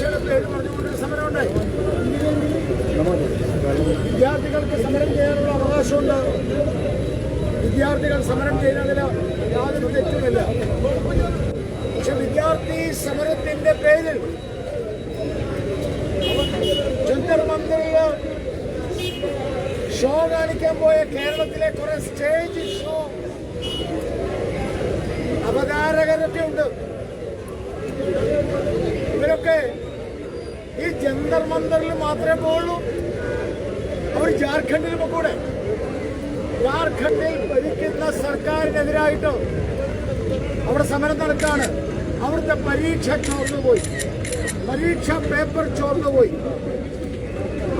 പരീക്ഷയുടെ പേര് പറഞ്ഞുകൊണ്ട് സമരം ഉണ്ടായി. വിദ്യാർത്ഥികൾക്ക് സമരം ചെയ്യാനുള്ള അവകാശമുണ്ട്. വിദ്യാർത്ഥികൾ സമരം ചെയ്യുന്നതിൽ യാതൊരു തെറ്റുമില്ല. പക്ഷെ വിദ്യാർത്ഥി സമരത്തിന്റെ പേരിൽ ജന്തർ മന്ദിറില് ഷോ കാണിക്കാൻ പോയ കേരളത്തിലെ കുറെ സ്റ്റേജ് ഷോ അവതാരകരൊക്കെ ഉണ്ട്. ഇവരൊക്കെ ഈ ജന്തർ മന്ദിറിൽ മാത്രമേ പോകുള്ളൂ. അവർ ജാർഖണ്ഡിൽ പോകൂടെ? ജാർഖണ്ഡിൽ ഭരിക്കുന്ന സർക്കാരിനെതിരായിട്ട് അവിടെ സമരം നടക്കാണ്. അവിടുത്തെ പരീക്ഷ ചോർന്നുപോയി, പരീക്ഷ പേപ്പർ ചോർന്നുപോയി.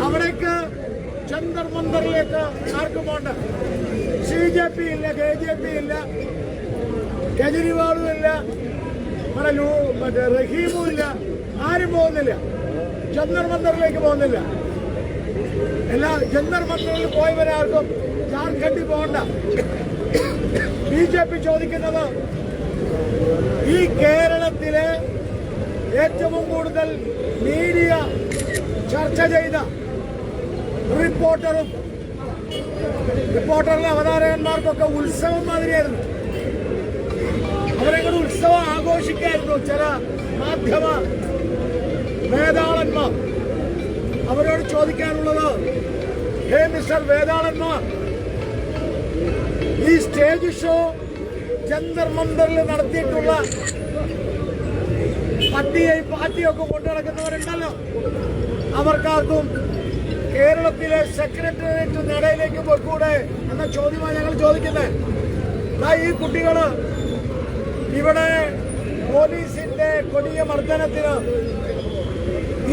അവിടേക്ക് ജന്തർ മന്ദിറിലേക്ക് ആർക്കും പോണ്ട. CJP ഇല്ല, KJP ഇല്ല, കെജ്രിവാളും ഇല്ല, മറ്റേ റഹീമും ഇല്ല, ആരും പോകുന്നില്ല. ജന്തർ മന്ദിറിലേക്ക് പോകുന്നില്ല. എല്ലാ ജന്തർ മന്ദിറിൽ പോയവരാർക്കും ജാർഖണ്ഡിൽ പോകണ്ട. BJP ചോദിക്കുന്നത് ഈ കേരളത്തിലെ ഏറ്റവും കൂടുതൽ മീഡിയ ചർച്ച ചെയ്ത റിപ്പോർട്ടറിലെ അവതാരകന്മാർക്കൊക്കെ ഉത്സവം മാതിരിയായിരുന്നു. അവരെങ്ങനെ ഉത്സവം ആഘോഷിക്കായിരുന്നു ചില മാധ്യമ വേതാളന്മാർ. അവരോട് ചോദിക്കാനുള്ളത്, ഹേ മിസ്റ്റർ വേതാളന്മാർ, ഈ സ്റ്റേജ് ഷോ ജന്തർ മന്ദിറിൽ നടത്തിയിട്ടുള്ള പാർട്ടിയൊക്കെ കൊണ്ടു നടക്കുന്നവരുണ്ടല്ലോ, അവർക്കാർക്കും കേരളത്തിലെ സെക്രട്ടേറിയറ്റ് നടയിലേക്ക് പോയിക്കൂടെ എന്ന ചോദ്യമാണ് ഞങ്ങൾ ചോദിക്കുന്നത്. ഈ കുട്ടികള് ഇവിടെ പോലീസിന്റെ കൊടിയ മർദ്ദനത്തിന്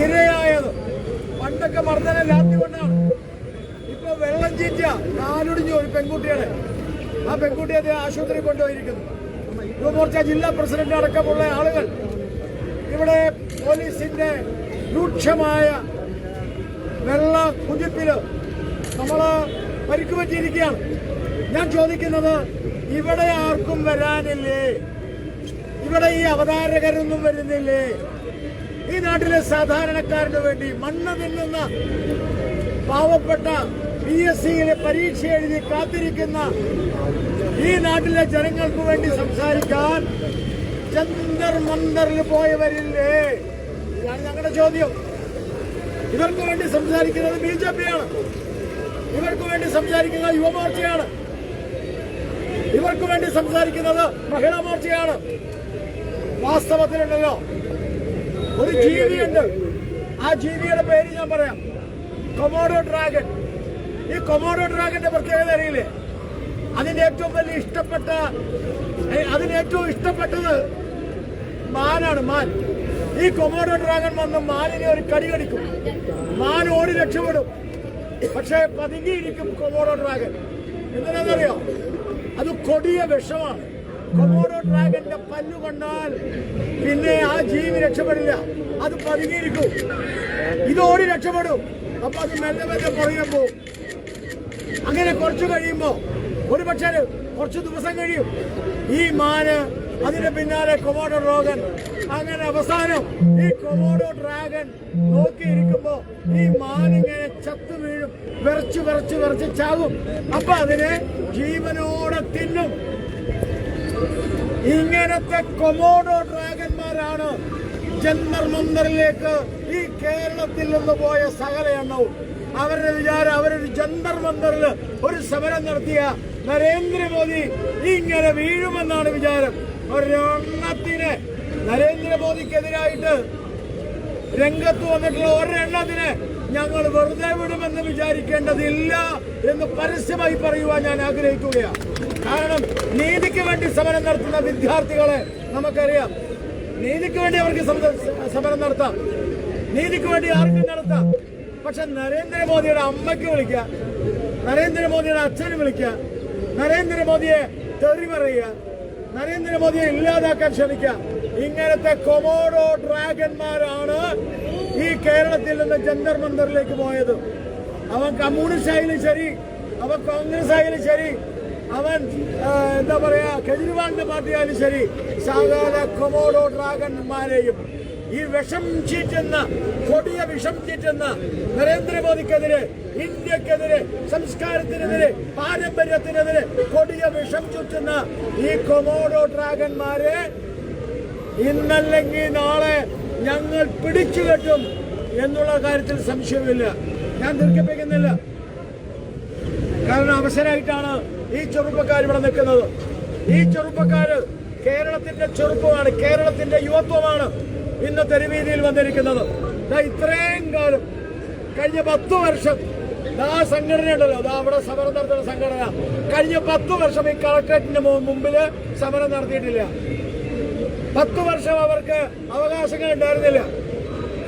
ഇരയായത്. പണ്ടൊക്കെ മർദ്ദനം ലാത്തി കൊണ്ടാണ്. ഇപ്പൊ വെള്ളം ചീറ്റ കാലൊടിഞ്ഞു ഒരു പെൺകുട്ടിയുടെ. ആ പെൺകുട്ടിയെ ആശുപത്രി കൊണ്ടുപോയിരിക്കുന്നു. യുവമോർച്ച ജില്ലാ പ്രസിഡന്റ് അടക്കമുള്ള ആളുകൾ ഇവിടെ പോലീസിന്റെ രൂക്ഷമായ വെള്ള കുതിപ്പില് നമ്മള് പരിക്കുപറ്റിയിരിക്കുകയാണ്. ഞാൻ ചോദിക്കുന്നത്, ഇവിടെ ആർക്കും വരാനില്ലേ? ഇവിടെ ഈ അവതാരകരൊന്നും വരുന്നില്ലേ? ഈ നാട്ടിലെ സാധാരണക്കാരന് വേണ്ടി മണ്ണ് തിന്നുന്ന പാവപ്പെട്ട PSCയിലെ പരീക്ഷ എഴുതി കാത്തിരിക്കുന്ന ഈ നാട്ടിലെ ജനങ്ങൾക്ക് വേണ്ടി സംസാരിക്കാൻ ജന്തർ മന്ദിറിൽ പോയവരില്ലേ? ഇതാണ് ഞങ്ങളുടെ ചോദ്യം. ഇവർക്ക് വേണ്ടി സംസാരിക്കുന്നത് BJP ആണ്. ഇവർക്ക് വേണ്ടി സംസാരിക്കുന്നത് യുവമോർച്ചയാണ്. ഇവർക്ക് വേണ്ടി സംസാരിക്കുന്നത് മഹിളാ മോർച്ചയാണ്. വാസ്തവത്തിലുണ്ടല്ലോ ഒരു ജീവിയുണ്ട്. ആ ജീവിയുടെ പേര് ഞാൻ പറയാം, കൊമോഡോ ഡ്രാഗൺ. ഈ കൊമോഡോ ഡ്രാഗന്റെ പ്രത്യേകത അറിയില്ലേ? അതിന് ഏറ്റവും ഇഷ്ടപ്പെട്ടത് മാനാണ്. മാൻ. ഈ കൊമോഡോ ഡ്രാഗൺ വന്ന് മാനിനെ ഒരു കടി കടിക്കും. മാൻ ഓടി രക്ഷപ്പെടും. പക്ഷേ പതുങ്ങിയിരിക്കും കൊമോഡോ ഡ്രാഗൻ. എന്തിനാണെന്നറിയോ? അത് കൊടിയ വിഷമാണ്. കൊമോഡോ ഡ്രാഗന്റെ പല്ലു കൊണ്ടാൽ പിന്നെ ആ ജീവി രക്ഷപ്പെടില്ല. അത് പതുങ്ങിയിരിക്കും. ഇത് ഓടി രക്ഷപ്പെടും. അപ്പൊ അത് മെല്ലെ മെല്ലെ പുറകെ പോകും. അങ്ങനെ കുറച്ചു കഴിയുമ്പോ, ഒരു പക്ഷേ കുറച്ചു ദിവസം കഴിയും, ഈ മാന് അതിന്റെ പിന്നാലെ കൊമോഡോ ഡ്രാഗൺ. അങ്ങനെ അവസാനം ഈ കൊമോഡോ ഡ്രാഗൺ നോക്കിയിരിക്കുമ്പോ ഈ മാനിങ്ങനെ ചത്തു വീഴും. വിറച്ച് ചാകും. അപ്പൊ അതിനെ ജീവനോടെ തിന്നും. ഇങ്ങനത്തെ കൊമോഡോ ഡ്രാഗന്മാരാണ് ജന്തർ മന്ദിറിലേക്ക് ഈ കേരളത്തിൽ നിന്ന് പോയ സകല എണ്ണവും. അവരുടെ വിചാരം അവരൊരു ജന്തർ മന്ദിറിൽ ഒരു സമരം നടത്തിയ നരേന്ദ്രമോദി ഇങ്ങനെ വീഴുമെന്നാണ് വിചാരം. ഒരെണ്ണത്തിന് നരേന്ദ്രമോദിക്കെതിരായിട്ട് രംഗത്ത് വന്നിട്ടുള്ള ഒരെണ്ണത്തിന് ഞങ്ങൾ വെറുതെ വിടുമെന്ന് വിചാരിക്കേണ്ടതില്ല എന്ന് പരസ്യമായി പറയുവാൻ ഞാൻ ആഗ്രഹിക്കുകയാണ്. കാരണം നീതിക്ക് വേണ്ടി സമരം നടത്തുന്ന വിദ്യാർത്ഥികളെ നമുക്കറിയാം. നീതിക്ക് വേണ്ടി അവർക്ക് സമരം നടത്താം, നീതിക്ക് വേണ്ടി ആർക്കും നടത്താം. പക്ഷെ നരേന്ദ്രമോദിയുടെ അമ്മയ്ക്ക് വിളിക്കുക, നരേന്ദ്രമോദിയുടെ അച്ഛന് വിളിക്കുക, നരേന്ദ്രമോദിയെ തെറി പറയുക, നരേന്ദ്രമോദിയെ ഇല്ലാതാക്കാൻ ശ്രമിക്കുക. ഇങ്ങനത്തെ കൊമോഡോ ഡ്രാഗന്മാരാണ് ഈ കേരളത്തിൽ നിന്ന് ജന്തർ മന്ദിറിലേക്ക് പോയത്. അവൻ കമ്മ്യൂണിസ്റ്റ് ആയാലും ശരി, അവൻ കോൺഗ്രസ് ആയാലും ശരി, അവൻ എന്താ പറയാ കെജ്രിവാളിന്റെ പാർട്ടി ആയാലും ശരി, സകല കൊമോഡോ ഡ്രാഗന്മാരെയും ഈ വിഷം ചീറ്റുന്ന കൊടിയ വിഷം ചീറ്റുന്ന നരേന്ദ്രമോദിക്കെതിരെ, ഇന്ത്യക്കെതിരെ, സംസ്കാരത്തിനെതിരെ, പാരമ്പര്യത്തിനെതിരെ കൊടിയ വിഷം ചുറ്റുന്ന ഈ കൊമോഡോ ഡ്രാഗന്മാരെ ഇന്നല്ലെങ്കിൽ നാളെ ഞങ്ങൾ പിടിച്ചു കെട്ടും എന്നുള്ള കാര്യത്തിൽ സംശയമില്ല. ഞാൻ ദീർഘിപ്പിക്കുന്നില്ല, കാരണം അവസരമായിട്ടാണ് ഈ ചെറുപ്പക്കാർ ഇവിടെ നിൽക്കുന്നത്. ഈ ചെറുപ്പക്കാര് കേരളത്തിന്റെ ചെറുപ്പമാണ്, കേരളത്തിന്റെ യുവത്വമാണ് ഇന്ന് തെരുവീതിയിൽ വന്നിരിക്കുന്നത്. ഇത്രയും കാലം കഴിഞ്ഞ 10 വർഷം ആ സംഘടന ഉണ്ടല്ലോ, അവിടെ സമരം നടത്തുന്ന സംഘടന കഴിഞ്ഞ 10 വർഷം ഈ കളക്ടറേറ്റിന്റെ മുമ്പില് സമരം നടത്തിയിട്ടില്ല. 10 വർഷം അവർക്ക് അവകാശങ്ങൾ ഉണ്ടായിരുന്നില്ല.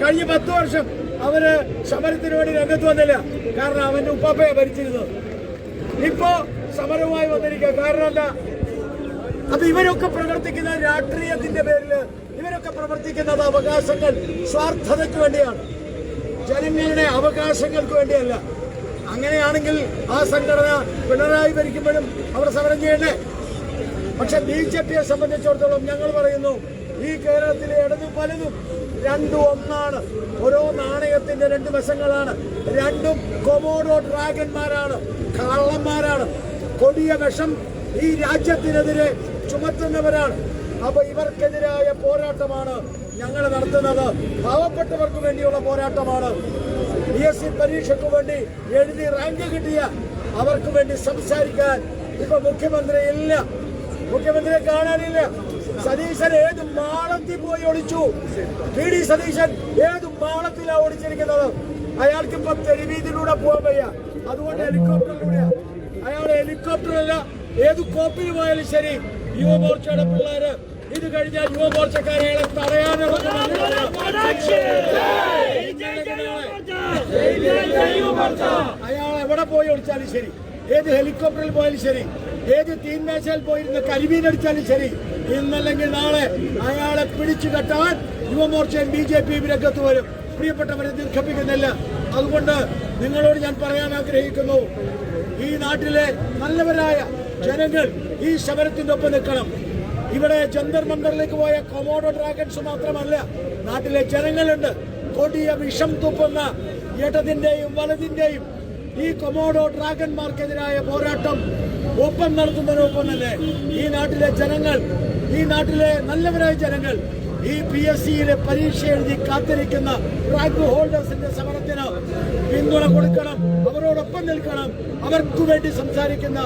കഴിഞ്ഞ 10 വർഷം അവര് സമരത്തിന് വേണ്ടി രംഗത്ത് വന്നില്ല, കാരണം അവന്റെ ഉപ്പാപ്പയെ ഭരിച്ചിരുന്നത്. ഇപ്പോ സമരവുമായി വന്നിരിക്കുക. കാരണം എന്താ? അപ്പൊ ഇവരൊക്കെ പ്രവർത്തിക്കുന്ന രാഷ്ട്രീയത്തിന്റെ പേരിൽ ഇവരൊക്കെ പ്രവർത്തിക്കുന്നത് അവകാശങ്ങൾ സ്വാർത്ഥതയ്ക്ക് വേണ്ടിയാണ്, ജനങ്ങളുടെ അവകാശങ്ങൾക്ക് വേണ്ടിയല്ല. അങ്ങനെയാണെങ്കിൽ ആ സംഘടന പിണറായി ഭരിക്കുമ്പോഴും അവിടെ സമരം ചെയ്യണ്ടേ? പക്ഷെ BJPയെ സംബന്ധിച്ചിടത്തോളം ഞങ്ങൾ പറയുന്നു, ഈ കേരളത്തിലെ ഇടതും വലതും രണ്ടും ഒന്നാണ്. ഓരോ നാണയത്തിന്റെ 2 വശങ്ങളാണ്. രണ്ടും കൊമോഡോ ഡ്രാഗന്മാരാണ്, കള്ളന്മാരാണ്, കൊടിയ വിഷം ഈ രാജ്യത്തിനെതിരെ ചുമത്തുന്നവരാണ്. അപ്പൊ ഇവർക്കെതിരായ പോരാട്ടമാണ് ഞങ്ങൾ നടത്തുന്നത്. പാവപ്പെട്ടവർക്ക് വേണ്ടിയുള്ള പോരാട്ടമാണ്. PSC പരീക്ഷയ്ക്ക് വേണ്ടി എഴുതി റാങ്ക് കിട്ടിയ അവർക്ക് വേണ്ടി സംസാരിക്കാൻ ഇപ്പൊ മുഖ്യമന്ത്രി ഇല്ല, മുഖ്യമന്ത്രിയെ കാണാനില്ല. സതീശൻ ഏത് മാളത്തിൽ പോയി ഒളിച്ചു? TD സതീശൻ ഏത് മാളത്തിലാണ് ഓടിച്ചിരിക്കുന്നത്? അയാൾക്ക് ഇപ്പൊ തെരുവീതിയിലൂടെ പോകാൻ വയ്യ, അതുകൊണ്ട് ഹെലികോപ്റ്ററിലൂടെ. അയാൾ ഹെലികോപ്റ്ററല്ല, ഏത് കോപ്പിൽ പോയാലും ശരി യുവമോർച്ചയുടെ പിള്ളേര് ഇത് കഴിഞ്ഞാൽ യുവമോർച്ചക്കാരെ തടയാനുള്ള അയാൾ എവിടെ പോയി ഒളിച്ചാലും ശരി, ഏത് ഹെലികോപ്റ്ററിൽ പോയാലും ശരി, ഏത് തീൻമേശയിൽ പോയിരുന്ന കരിമീൻ അടിച്ചാലും ശരി, ഇന്നല്ലെങ്കിൽ നാളെ അയാളെ പിടിച്ചു കെട്ടാൻ യുവമോർച്ചയും BJPയും രംഗത്ത് വരും. പ്രിയപ്പെട്ടവരെ, ദീർഘിപ്പിക്കുന്നില്ല. അതുകൊണ്ട് നിങ്ങളോട് ഞാൻ പറയാൻ ആഗ്രഹിക്കുന്നു, ഈ നാട്ടിലെ നല്ലവരായ ജനങ്ങൾ ഈ സമരത്തിന്റെ ഒപ്പം നിൽക്കണം. ഇവിടെ ജന്തർ മന്ദറിലേക്ക് പോയ കൊമോഡോ ഡ്രാഗൺസ് മാത്രമല്ല, നാട്ടിലെ ജനങ്ങളുണ്ട്. കൊടിയ വിഷം തുപ്പുന്ന ഇടതിന്റെയും വലതിന്റെയും ഈ കൊമോഡോ ഡ്രാഗന്മാർക്കെതിരായ പോരാട്ടം ഒപ്പം നടത്തുന്നതിനൊപ്പം തന്നെ ഈ നാട്ടിലെ ജനങ്ങൾ, ഈ നാട്ടിലെ നല്ലവരായ ജനങ്ങൾ ഈ PSCയിലെ പരീക്ഷ എഴുതി കാത്തിരിക്കുന്ന റാങ്ക് ഹോൾഡേഴ്സിന്റെ സമരത്തിന് പിന്തുണ കൊടുക്കണം, അവരോടൊപ്പം നിൽക്കണം. അവർക്കു വേണ്ടി സംസാരിക്കുന്ന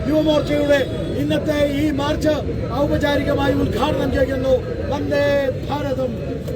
യുവമോർച്ചയുടെ ഇന്നത്തെ ഈ മാർച്ച് ഔപചാരികമായി ഉദ്ഘാടനം ചെയ്യുന്നു. വന്ദേ ഭാരതം.